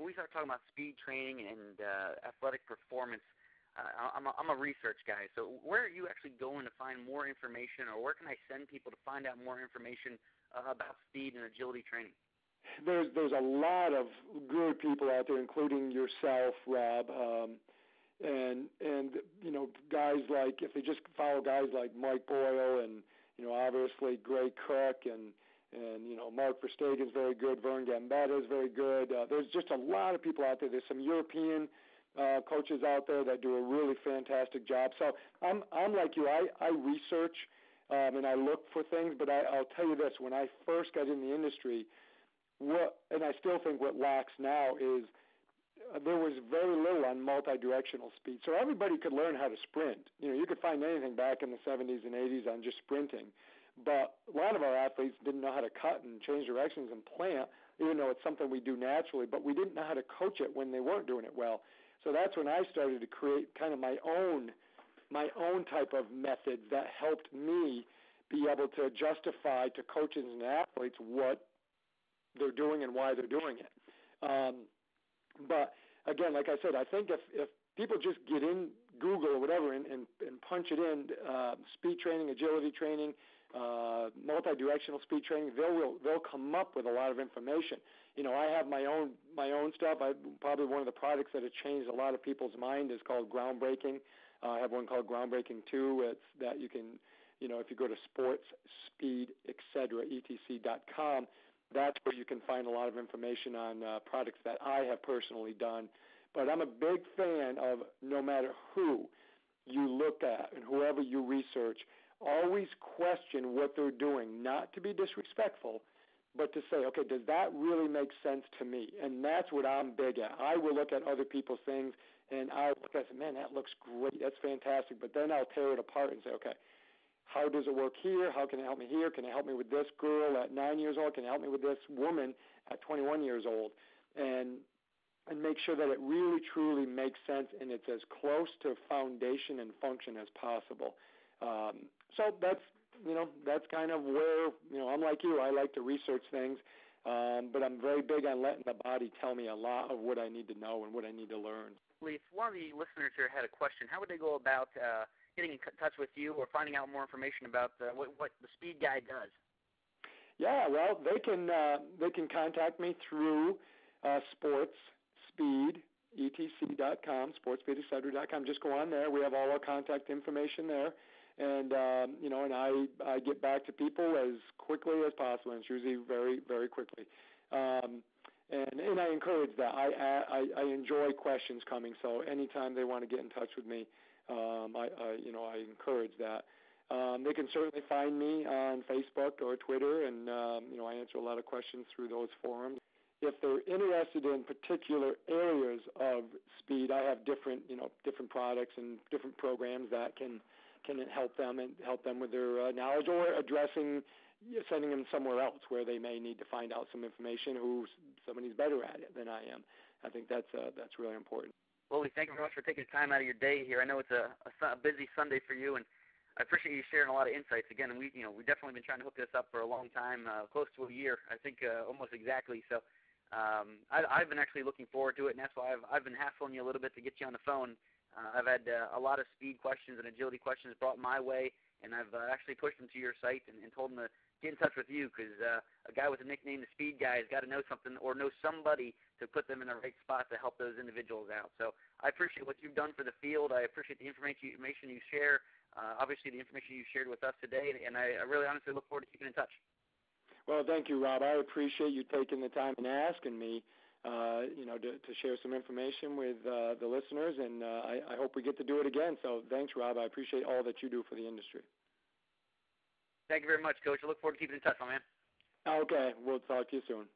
when we start talking about speed training and athletic performance, I'm a research guy. So where are you actually going to find more information, or where can I send people to find out more information about speed and agility training? There's a lot of good people out there, including yourself, Rob, and guys like, if they just follow guys like Mike Boyle and obviously Gray Cook and Mark Verstegen's very good, Vern Gambetta is very good. There's just a lot of people out there. There's some European coaches out there that do a really fantastic job. So I'm like you. I research and I look for things, but I'll tell you this: when I first got in the industry, and I still think what lacks now is there was very little on multi-directional speed. So everybody could learn how to sprint. You could find anything back in the 70s and 80s on just sprinting. But a lot of our athletes didn't know how to cut and change directions and plant, even though it's something we do naturally, but we didn't know how to coach it when they weren't doing it well. So that's when I started to create kind of my own type of methods that helped me be able to justify to coaches and athletes what they're doing and why they're doing it. But again, like I said, I think if people just get in Google or whatever and punch it in, speed training, agility training, multi-directional speed training, they'll come up with a lot of information. I have my own stuff. Probably one of the products that have changed a lot of people's mind is called Groundbreaking. I have one called Groundbreaking 2. It's that you can, if you go to sportsspeed.etc.com, that's where you can find a lot of information on products that I have personally done. But I'm a big fan of, no matter who you look at and whoever you research, always question what they're doing, not to be disrespectful, but to say, okay, does that really make sense to me? And that's what I'm big at. I will look at other people's things, and I'll look at it and say, man, that looks great, that's fantastic. But then I'll tear it apart and say, okay, how does it work here? How can it help me here? Can it help me with this girl at 9 years old? Can it help me with this woman at 21 years old? And make sure that it really, truly makes sense and it's as close to foundation and function as possible. So that's kind of where, I'm like you. I like to research things, but I'm very big on letting the body tell me a lot of what I need to know and what I need to learn. If one of the listeners here had a question, how would they go about getting in touch with you or finding out more information about what the Speed Guide does? Yeah, well, they can contact me through sportsspeed.etc.com, sportsspeed.etc.com. Just go on there. We have all our contact information there. And, and I get back to people as quickly as possible, and it's usually very, very quickly. And I encourage that. I enjoy questions coming, so anytime they want to get in touch with me, I encourage that. They can certainly find me on Facebook or Twitter, and, I answer a lot of questions through those forums. If they're interested in particular areas of speed, I have different products and different programs that can help them with their knowledge, or sending them somewhere else where they may need to find out some information who somebody's better at it than I am. I think that's really important. Well, thank you very much for taking time out of your day here. I know it's a busy Sunday for you, and I appreciate you sharing a lot of insights. Again, and we've definitely been trying to hook this up for a long time, close to a year, I think almost exactly. So I've been actually looking forward to it, and that's why I've been hassling you a little bit to get you on the phone. I've had a lot of speed questions and agility questions brought my way, and I've actually pushed them to your site and told them to get in touch with you, because a guy with a nickname, the Speed Guy, has got to know something or know somebody to put them in the right spot to help those individuals out. So I appreciate what you've done for the field. I appreciate the information you share, obviously the information you shared with us today, and I really honestly look forward to keeping in touch. Well, thank you, Rob. I appreciate you taking the time and asking me, to share some information with the listeners, and I hope we get to do it again. So thanks, Rob. I appreciate all that you do for the industry. Thank you very much, Coach. I look forward to keeping in touch, my man. Okay. We'll talk to you soon.